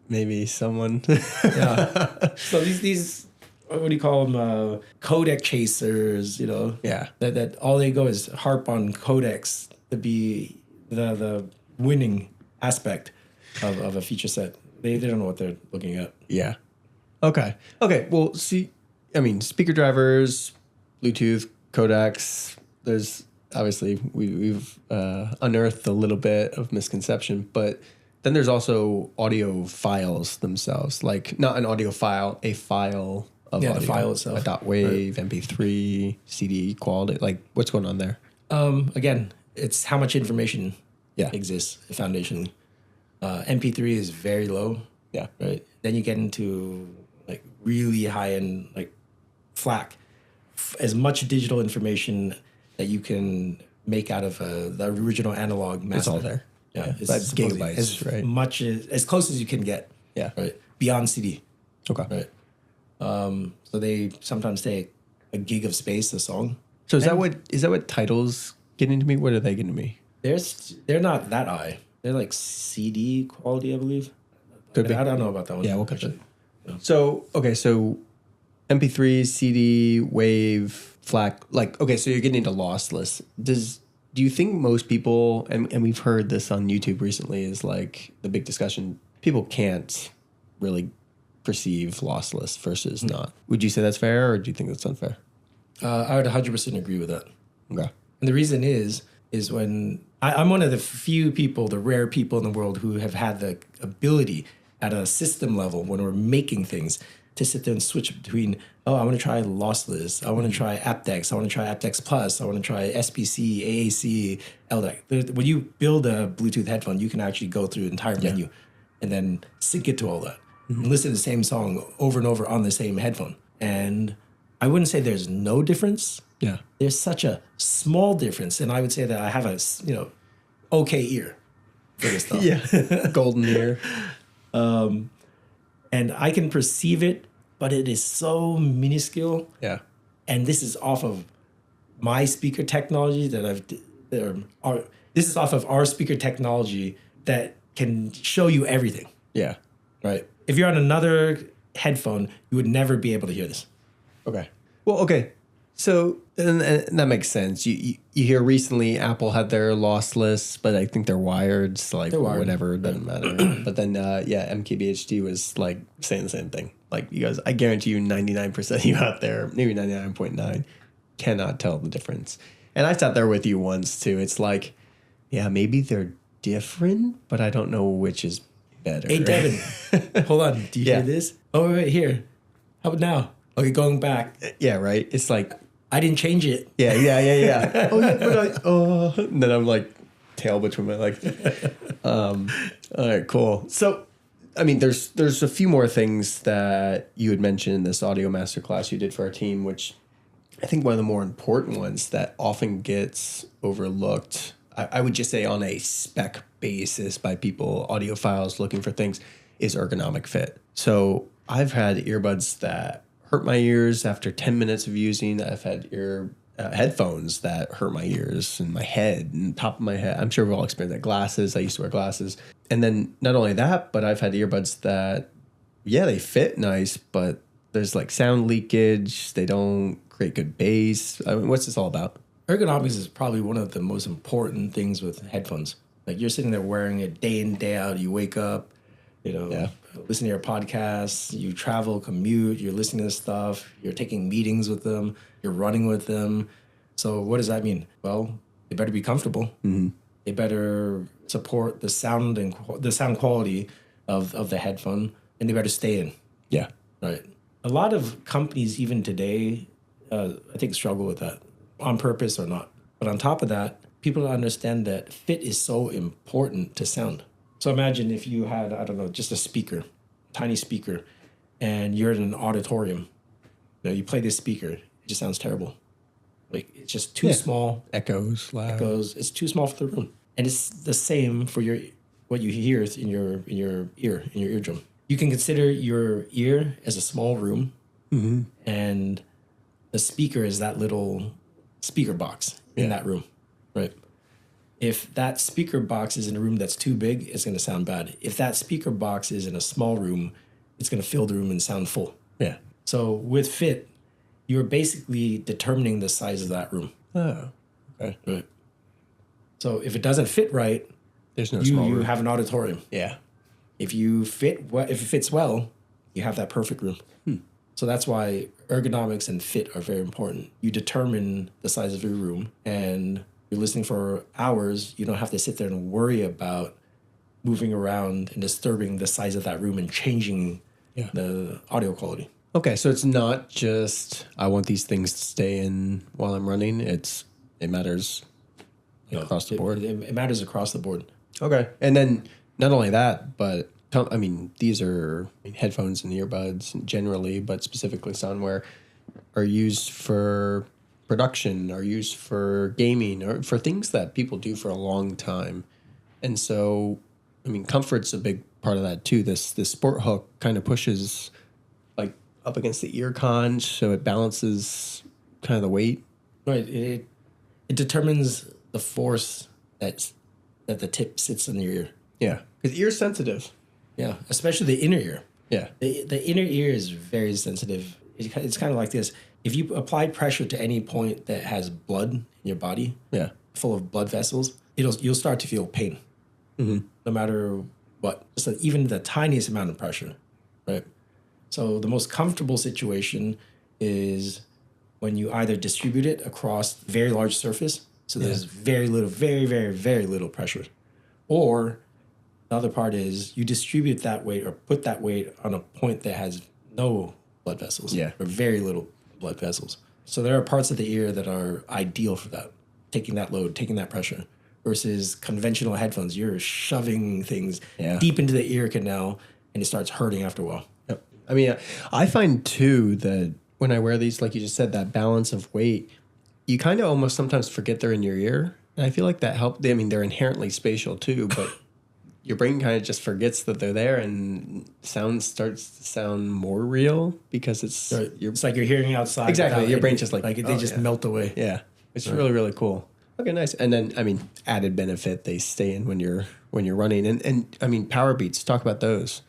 maybe someone. yeah. So these what do you call them? Codec chasers, Yeah. That all they go is harp on codecs to be the winning aspect of a feature set. They don't know what they're looking at. Yeah. Okay. Well, see, I mean, speaker drivers, Bluetooth, codecs. There's obviously we've unearthed a little bit of misconception, but then there's also audio files themselves, like not an audio file, a file of audio, the file itself, a .WAV, MP3, CD quality. Like, what's going on there? Again, it's how much information Yeah. exists foundationally. MP3 is very low. Yeah. Right. Then you get into like really high end, like FLAC, as much digital information that you can make out of the original analog master. It's all there. Yeah, That's supposedly gigabytes, as right? much as close as you can get. Yeah. Right. Beyond CD. Okay. Right. So they sometimes take a gig of space a song. So is that what titles get into me? What are they getting me? They're not that high. They're like CD quality, I believe. Could be. I don't know about that one. Yeah, we'll catch it. So MP3, CD, WAV, FLAC, so you're getting into lossless. Do you think most people, and we've heard this on YouTube recently, is like the big discussion, people can't really perceive lossless versus not. Would you say that's fair, or do you think that's unfair? I would 100% agree with that. Okay. And the reason is when I'm one of the few people, the rare people in the world who have had the ability at a system level when we're making things to sit there and switch between, I want to try lossless, I want to try aptX, I want to try aptX Plus, I want to try SBC, AAC, LDAC. When you build a Bluetooth headphone, you can actually go through the entire menu and then sync it to all that and listen to the same song over and over on the same headphone. And I wouldn't say there's no difference. Yeah. There's such a small difference, and I would say that I have a okay ear for this stuff. Yeah. Golden ear. And I can perceive it, but it is so minuscule. Yeah. And this is off of my speaker technology this is off of our speaker technology that can show you everything. Yeah. Right. If you're on another headphone, you would never be able to hear this. Okay. Well, okay. So and that makes sense. You hear recently Apple had their lossless, but I think they're wired. So like They're wired. whatever, it doesn't matter. But then MKBHD was like saying the same thing. Like you guys, I guarantee you, 99% of you out there, maybe 99.9, cannot tell the difference. And I sat there with you once too. It's like, yeah, maybe they're different, but I don't know which is better. Hey, Devin, hold on. Do you hear this? Oh, wait, here. How about now? Okay, going back. Yeah, right. It's like, I didn't change it. yeah. Oh, yeah, but and then I'm like, tail between my legs. All right, cool. So, I mean, there's a few more things that you had mentioned in this audio masterclass you did for our team, which I think one of the more important ones that often gets overlooked, I would just say on a spec basis by people, audiophiles looking for things, is ergonomic fit. So I've had earbuds that hurt my ears after 10 minutes of using. I've had headphones that hurt my ears and my head and top of my head. I'm sure we've all experienced that. Glasses. I used to wear glasses. And then not only that, but I've had earbuds that, yeah, they fit nice, but there's like sound leakage. They don't create good bass. I mean, what's this all about? Ergonomics is probably one of the most important things with headphones. Like you're sitting there wearing it day in, day out. You wake up, listen to your podcasts, you travel, commute, you're listening to stuff, you're taking meetings with them, you're running with them. So what does that mean? Well, they better be comfortable. Mm-hmm. They better support the sound and the sound quality of the headphone, and they better stay in. Yeah. Right. A lot of companies, even today, I think struggle with that, on purpose or not. But on top of that, people don't understand that fit is so important to sound. So imagine if you had, I don't know, just a speaker, tiny speaker, and you're in an auditorium. You play this speaker, it just sounds terrible. Like it's just too small. Echoes, loud. It's too small for the room. And it's the same for what you hear in your ear, in your eardrum. You can consider your ear as a small room, mm-hmm. and the speaker is that little speaker box in that room, right? If that speaker box is in a room that's too big, it's going to sound bad. If that speaker box is in a small room, it's going to fill the room and sound full. Yeah. So with fit, you're basically determining the size of that room. Oh, okay. Right. So if it doesn't fit right, there's no small room. You have an auditorium. Yeah. If it fits well, you have that perfect room. So that's why ergonomics and fit are very important. You determine the size of your room, and you're listening for hours. You don't have to sit there and worry about moving around and disturbing the size of that room and changing the audio quality. Okay, so it's not just I want these things to stay in while I'm running. It matters across the board. It matters across the board. Okay, and then not only that, but I mean, these are headphones and earbuds generally, but specifically Soundwear are used for production, are used for gaming, or for things that people do for a long time. And so, I mean, comfort's a big part of that too. This sport hook kind of pushes like up against the ear conch, so it balances kind of the weight. Right. It determines the force that the tip sits in your ear. Yeah, because ear's sensitive. Yeah, especially the inner ear. Yeah. The inner ear is very sensitive. It's kind of like this. If you apply pressure to any point that has blood in your body, full of blood vessels, you'll start to feel pain, mm-hmm. no matter what. Just even the tiniest amount of pressure, right? So the most comfortable situation is when you either distribute it across very large surface, so there's very little, very, very, very little pressure, or the other part is you distribute that weight or put that weight on a point that has no blood vessels or very little blood vessels. So there are parts of the ear that are ideal for that, taking that load, taking that pressure, versus conventional headphones. You're shoving things deep into the ear canal and it starts hurting after a while. Yep. I mean, I find too that when I wear these, like you just said, that balance of weight, you kind of almost sometimes forget they're in your ear. And I feel like that helped. I mean, they're inherently spatial too, but your brain kind of just forgets that they're there, and sound starts to sound more real because it's it's like you're hearing outside. Exactly, your brain just they just melt away. Yeah, it's really, really cool. Okay, nice. And then I mean, added benefit, they stay in when you're running, and I mean, power beats. Talk about those.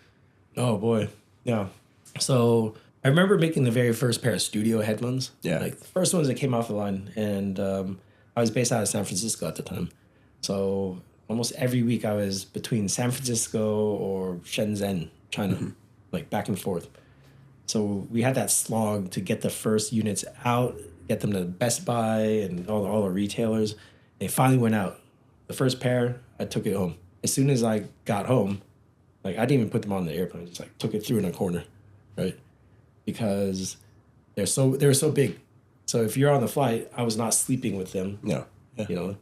Oh boy, yeah. So I remember making the very first pair of studio headphones. Yeah. Like the first ones that came off the line. And I was based out of San Francisco at the time. So almost every week I was between San Francisco or Shenzhen, China, like back and forth. So we had that slog to get the first units out, get them to Best Buy and all the retailers. They finally went out. The first pair, I took it home. As soon as I got home, like I didn't even put them on the airplane. I just like took it through in a corner, right? Because they were so big. So if you're on the flight, I was not sleeping with them. No. Yeah. You know,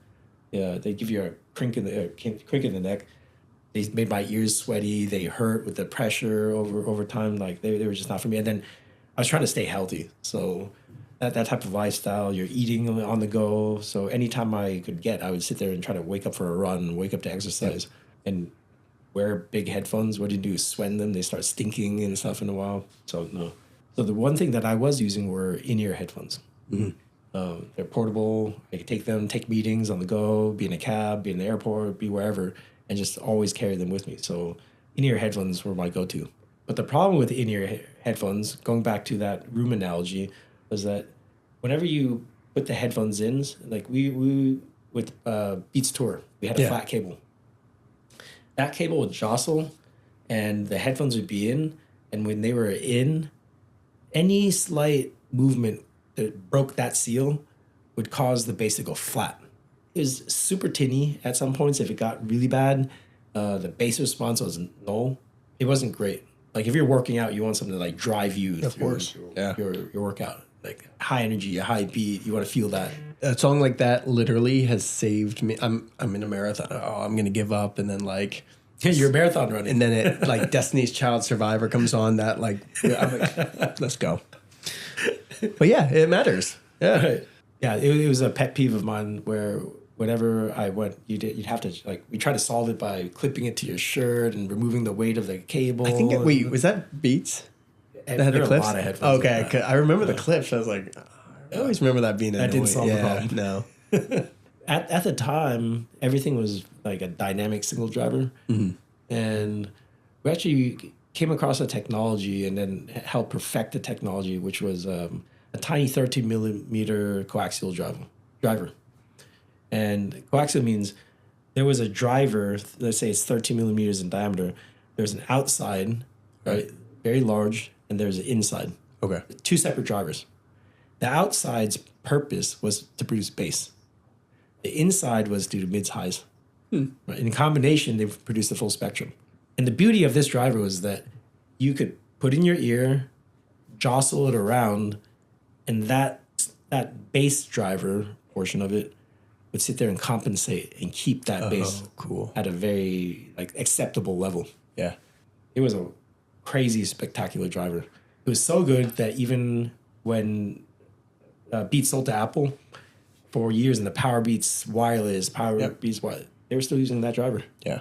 yeah, they give you a crink in the neck. They made my ears sweaty. They hurt with the pressure over time. Like they were just not for me. And then I was trying to stay healthy. So that type of lifestyle, you're eating on the go. So anytime I could get, I would sit there and try to wake up for a run, wake up to exercise, and wear big headphones. What do you do? Sweat them. They start stinking and stuff in a while. So no. So the one thing that I was using were in-ear headphones. They're portable. I could take them, take meetings on the go, be in a cab, be in the airport, be wherever, and just always carry them with me. So in-ear headphones were my go-to. But the problem with in-ear headphones, going back to that room analogy, was that whenever you put the headphones in, like we with Beats Tour, we had a flat cable. That cable would jostle, and the headphones would be in, and when they were in, any slight movement that broke that seal would cause the bass to go flat. It was super tinny at some points. If it got really bad, the bass response was null. It wasn't great. Like if you're working out, you want something to like drive you through your workout. Like high energy, a high beat. You want to feel that. A song like that literally has saved me. I'm in a marathon. Oh, I'm gonna give up, and then like you're a marathon running, and then it like Destiny's Child Survivor comes on. That like I'm like, let's go. But yeah, it matters. Yeah, right. Yeah. It was a pet peeve of mine where whenever I went, you'd have to like we try to solve it by clipping it to your shirt and removing the weight of the cable. I think was that Beats? That had the clips? A lot of headphones. Okay, like I remember the clips. I was like, I always remember that being annoying. That didn't solve the problem. No. At the time, everything was like a dynamic signal driver, and we actually came across a technology and then helped perfect the technology, which was a tiny 13 millimeter coaxial driver. And coaxial means there was a driver. Let's say it's 13 millimeters in diameter. There's an outside, right, very large, and there's an inside. Okay. Two separate drivers. The outside's purpose was to produce bass. The inside was to do mids, highs. Right? In combination, they produced the full spectrum. And the beauty of this driver was that you could put in your ear, jostle it around, and that bass driver portion of it would sit there and compensate and keep that bass at a very like acceptable level. Yeah. It was a crazy, spectacular driver. It was so good that even when Beats sold to Apple for years in the Power Beats wireless, Beats wireless, they were still using that driver. Yeah.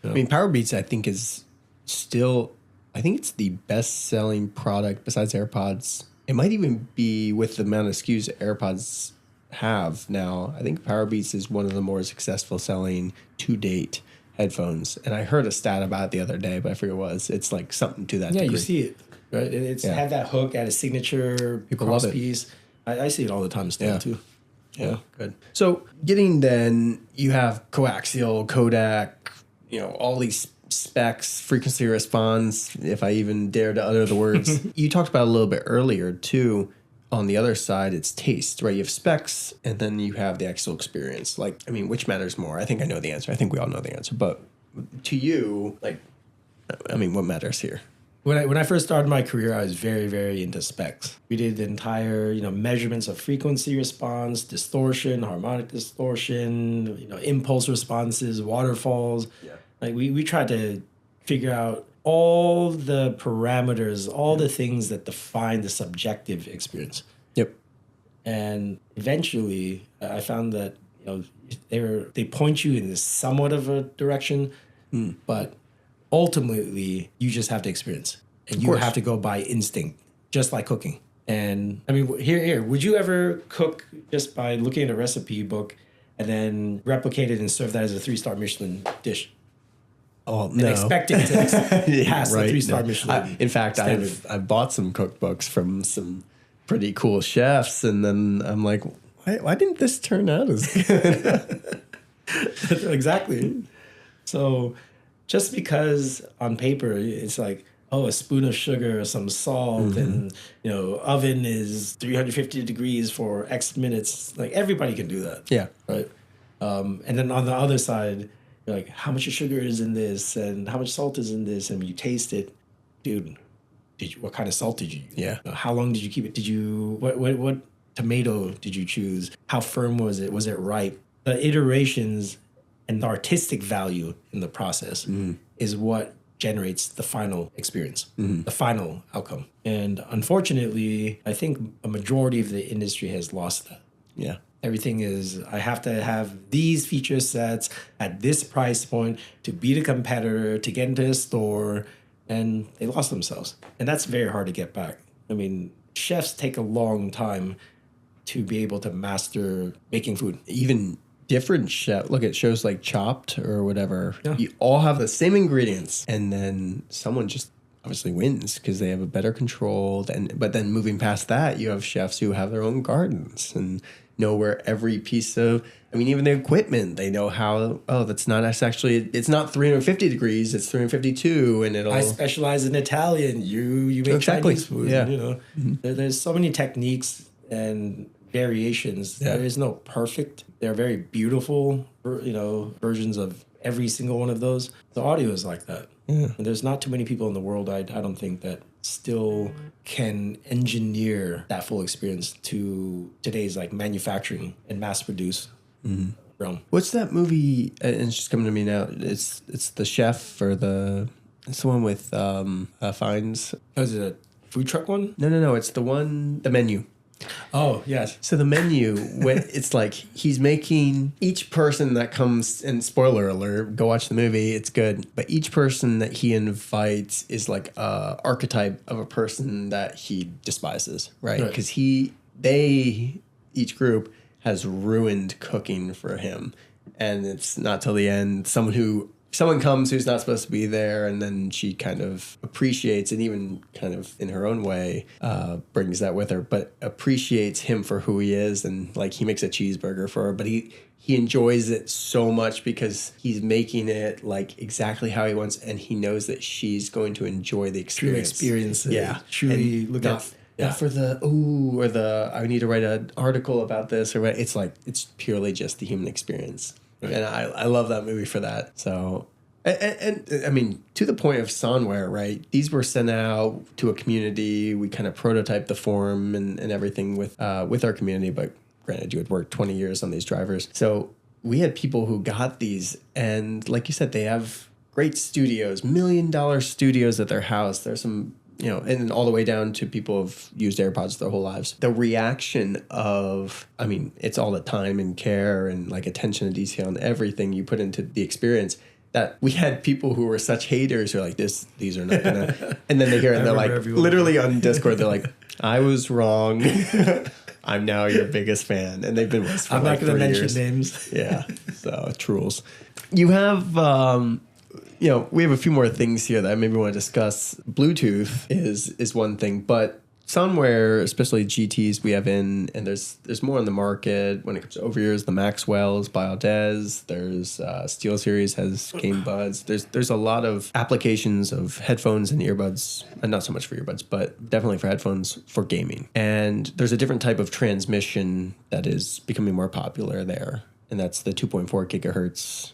I mean, Power Beats, I think, is still, I think it's the best-selling product besides AirPods. It might even be with the amount of SKUs AirPods have now. I think Power Beats is one of the more successful selling to date headphones. And I heard a stat about it the other day, but I forget what it was. It's like something to that degree. You see it, right? It's had that hook at a signature cross piece. I see it all the time still, too. Yeah, good. So getting then, you have coaxial, codec, all these specs, frequency response, if I even dare to utter the words. You talked about a little bit earlier, too. On the other side, it's taste, right? You have specs, and then you have the actual experience. Like, I mean, which matters more? I think I know the answer. I think we all know the answer. But to you, like, I mean, what matters here? When I first started my career, I was very, very into specs. We did the entire, measurements of frequency response, distortion, harmonic distortion, impulse responses, waterfalls. Yeah. Like we tried to figure out all the parameters, all the things that define the subjective experience. Yep. And eventually, I found that they point you in somewhat of a direction, but ultimately, you just have to experience, and you have to go by instinct, just like cooking. And I mean, here, would you ever cook just by looking at a recipe book and then replicate it and serve that as a 3-star Michelin dish? Oh and no! expecting to pass the 3-star no. Michelin. In fact, standard. I've bought some cookbooks from some pretty cool chefs, and then I'm like, why didn't this turn out as good? Exactly. So just because on paper it's like, oh, a spoon of sugar, some salt, and oven is 350 degrees for X minutes. Like everybody can do that. Yeah. Right. And then on the other side, you're like, how much sugar is in this, and how much salt is in this, and when you taste it, dude, what kind of salt did you use? Yeah. How long did you keep it? Did you what tomato did you choose? How firm was it? Was it ripe? The iterations and the artistic value in the process is what generates the final experience, the final outcome. And unfortunately, I think a majority of the industry has lost that. Yeah. Everything is, I have to have these feature sets at this price point to beat a competitor, to get into a store, and they lost themselves. And that's very hard to get back. I mean, chefs take a long time to be able to master making food. Even different chef. Look at shows like Chopped or whatever. Yeah. You all have the same ingredients, and then someone just obviously wins because they have a better control. But then moving past that, you have chefs who have their own gardens and know where every piece of, I mean, even the equipment, they know how, it's not 350 degrees, it's 352, and I specialize in Italian. You make Exactly. Chinese food. Yeah. There's so many techniques and variations. Yeah. There is no perfect. They're very beautiful, versions of every single one of those. The audio is like that. Yeah. And there's not too many people in the world, I don't think, that still can engineer that full experience to today's like manufacturing and mass produce realm. What's that movie? And it's just coming to me now. It's the chef or it's the one with Fines. Oh, is it a food truck one? No. It's the Menu. Oh, yes. So the menu, when it's like he's making each person that comes, and spoiler alert, go watch the movie, it's good. But each person that he invites is like a archetype of a person that he despises, right? Because each group has ruined cooking for him. And it's not till the end, someone comes who's not supposed to be there, and then she kind of appreciates, and even kind of in her own way brings that with her, but appreciates him for who he is. And like he makes a cheeseburger for her, but he enjoys it so much because he's making it like exactly how he wants, and he knows that she's going to enjoy the experience. True experience. Yeah. Truly look at. Not for I need to write an article about this, or it's like, it's purely just the human experience. Right. And I love that movie for that. So, and I mean, to the point of Sonware, right? These were sent out to a community. We kind of prototyped the form and everything with our community. But granted, you had worked 20 years on these drivers. So we had people who got these. And like you said, they have great studios, $1 million studios at their house. There's some, and all the way down to people who've used AirPods their whole lives. The reaction of, I mean, it's all the time and care and like attention to detail and everything you put into the experience, that we had people who were such haters who are like, these are not gonna, and then they hear it and they're like, literally on Discord, they're like, I was wrong. I'm now your biggest fan. And they've been with us for I'm like not going to mention years. names. Yeah. So trolls. You have, we have a few more things here that I maybe want to discuss. Bluetooth is one thing, but Soundware, especially GTs we have and there's more on the market when it comes to over-ears, the Maxwells by Aldez. There's Steel Series has Game Buds. There's a lot of applications of headphones and earbuds, and not so much for earbuds, but definitely for headphones for gaming. And there's a different type of transmission that is becoming more popular there, and that's the 2.4 gigahertz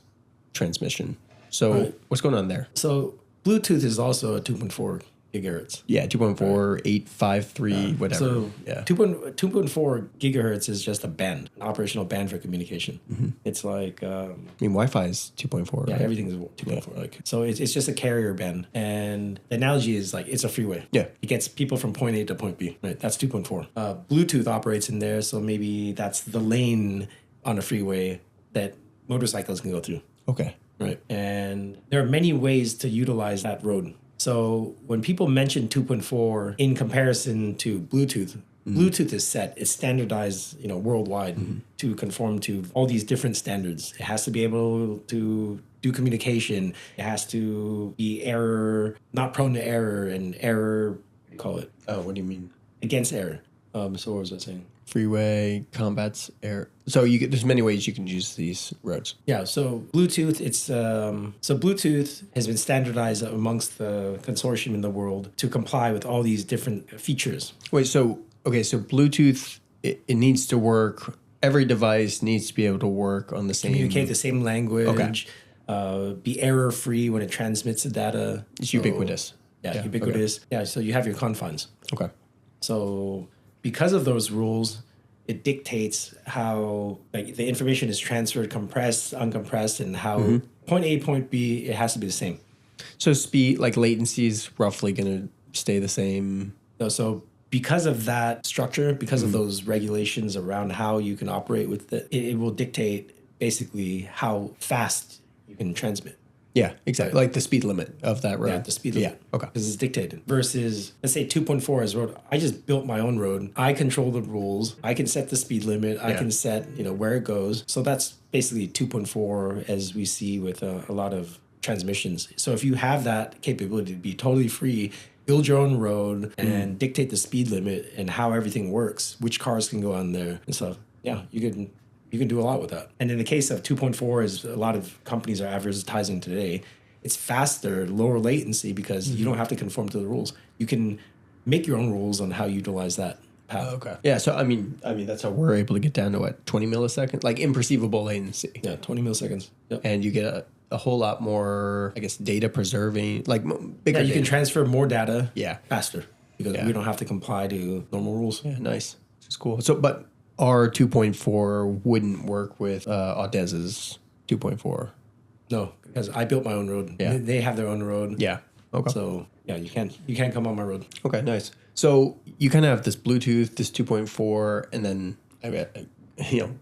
transmission. So what's going on there? So Bluetooth is also a 2.4 gigahertz. Yeah, 2.4, 853, whatever. So yeah. 2.4 gigahertz is just a band, an operational band for communication. Mm-hmm. It's like... I mean, Wi-Fi is 2.4, yeah, right? everything is 2.4. Yeah. Like, so it's just a carrier band. And the analogy is like, it's a freeway. Yeah. It gets people from point A to point B. Right. That's 2.4. Bluetooth operates in there, so maybe that's the lane on a freeway that motorcycles can go through. Okay. Right. And there are many ways to utilize that road. So when people mention 2.4 in comparison to Bluetooth, Bluetooth is set. It's standardized, worldwide to conform to all these different standards. It has to be able to do communication. It has to be not prone to error, and error, what do you call it? Oh, what do you mean? Against error. So what was I saying? Freeway, combats, air. So there's many ways you can use these roads. Yeah, so Bluetooth, Bluetooth has been standardized amongst the consortium in the world to comply with all these different features. Wait, so Bluetooth, it needs to work. Every device needs to be able to work on the same. Communicate the same language. Be error free when it transmits the data. It's ubiquitous. Yeah, ubiquitous. Okay. Yeah, so you have your confines. Okay. So because of those rules, it dictates how the information is transferred, compressed, uncompressed, and how point A, point B, it has to be the same. So speed, latency is roughly going to stay the same. So because of that structure, because of those regulations around how you can operate with it will dictate basically how fast you can transmit. Yeah, exactly. Like the speed limit of that road. Yeah, the speed limit. Yeah, okay. Because it's dictated. Versus, let's say 2.4 is road. I just built my own road. I control the rules. I can set the speed limit. I can set, where it goes. So that's basically 2.4 as we see with a lot of transmissions. So if you have that capability to be totally free, build your own road and dictate the speed limit and how everything works, which cars can go on there and stuff. Yeah, you can do a lot with that. And in the case of 2.4, as a lot of companies are advertising today, it's faster, lower latency because you don't have to conform to the rules. You can make your own rules on how you utilize that path. Okay. Yeah, so I mean that's how we're able to get down to 20 milliseconds, like imperceivable latency. Yeah, 20 milliseconds. Yep. And you get a whole lot more, I guess, data preserving, bigger. Yeah, you can transfer more data. Yeah. Faster because we don't have to comply to normal rules. Yeah, nice. It's cool. So, but our 2.4 wouldn't work with Audez's 2.4. No, because I built my own road. Yeah. They have their own road. Yeah. Okay. So yeah, you can't come on my road. Okay, nice. So you kind of have this Bluetooth, this 2.4, and then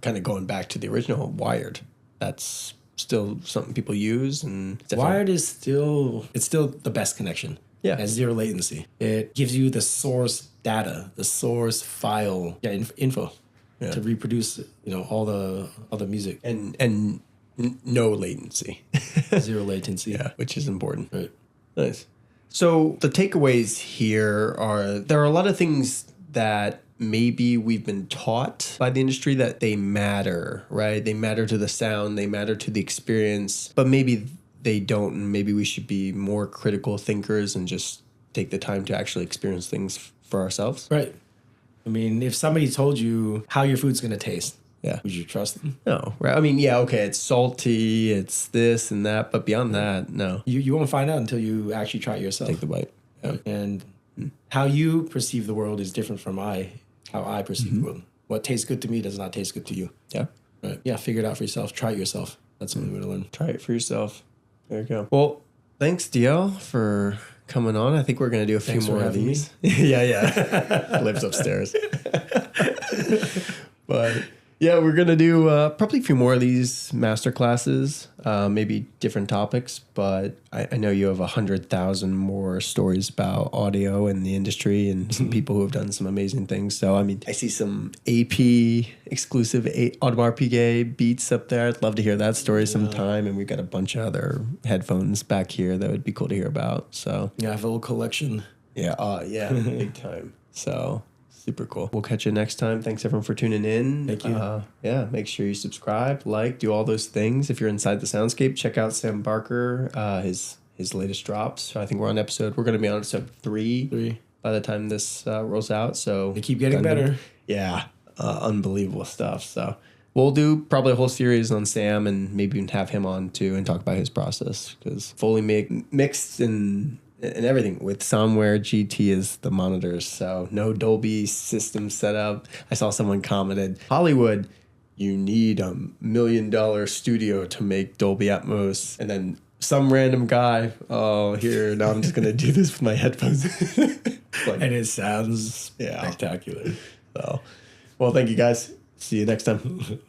kind of going back to the original wired. That's still something people use, and wired is still the best connection. Yeah. It has zero latency. It gives you the source data, the source file, info. Yeah. To reproduce, all the music and no latency, zero latency. Yeah, which is important. Right. Nice. So the takeaways here are there are a lot of things that maybe we've been taught by the industry that they matter, right? They matter to the sound, they matter to the experience, but maybe they don't, and maybe we should be more critical thinkers and just take the time to actually experience things for ourselves. Right. I mean, if somebody told you how your food's going to taste, would you trust them? No, right? I mean, okay, it's salty, it's this and that, but beyond that, no. You won't find out until you actually try it yourself. Take the bite. Yeah. And how you perceive the world is different from how I perceive the world. What tastes good to me does not taste good to you. Yeah. Right. Yeah, figure it out for yourself. Try it yourself. That's something we're going to learn. Try it for yourself. There you go. Well, thanks, DL, for coming on. I think we're going to do a few more of these. Yeah. Lives upstairs. But yeah, we're going to do probably a few more of these master classes, maybe different topics, but I know you have 100,000 more stories about audio in the industry and some people who have done some amazing things. So, I mean, I see some AP exclusive Audemars Piguet beats up there. I'd love to hear that story sometime. And we've got a bunch of other headphones back here that would be cool to hear about. So yeah, I have a little collection. Yeah, big time. So super cool. We'll catch you next time. Thanks everyone for tuning in. Thank you. Make sure you subscribe, do all those things. If you're inside the soundscape, check out Sam Barker, his latest drops. I think we're going to be on episode 3 by the time this rolls out. So they keep getting better. Yeah, unbelievable stuff. So we'll do probably a whole series on Sam and maybe even have him on too and talk about his process because fully mixed and everything with Soundware GT is the monitors. So no Dolby system setup. I saw someone commented, Hollywood, you need $1 million studio to make Dolby Atmos. And then some random guy, now I'm just going to do this with my headphones. And it sounds spectacular. So, well, thank you guys. See you next time.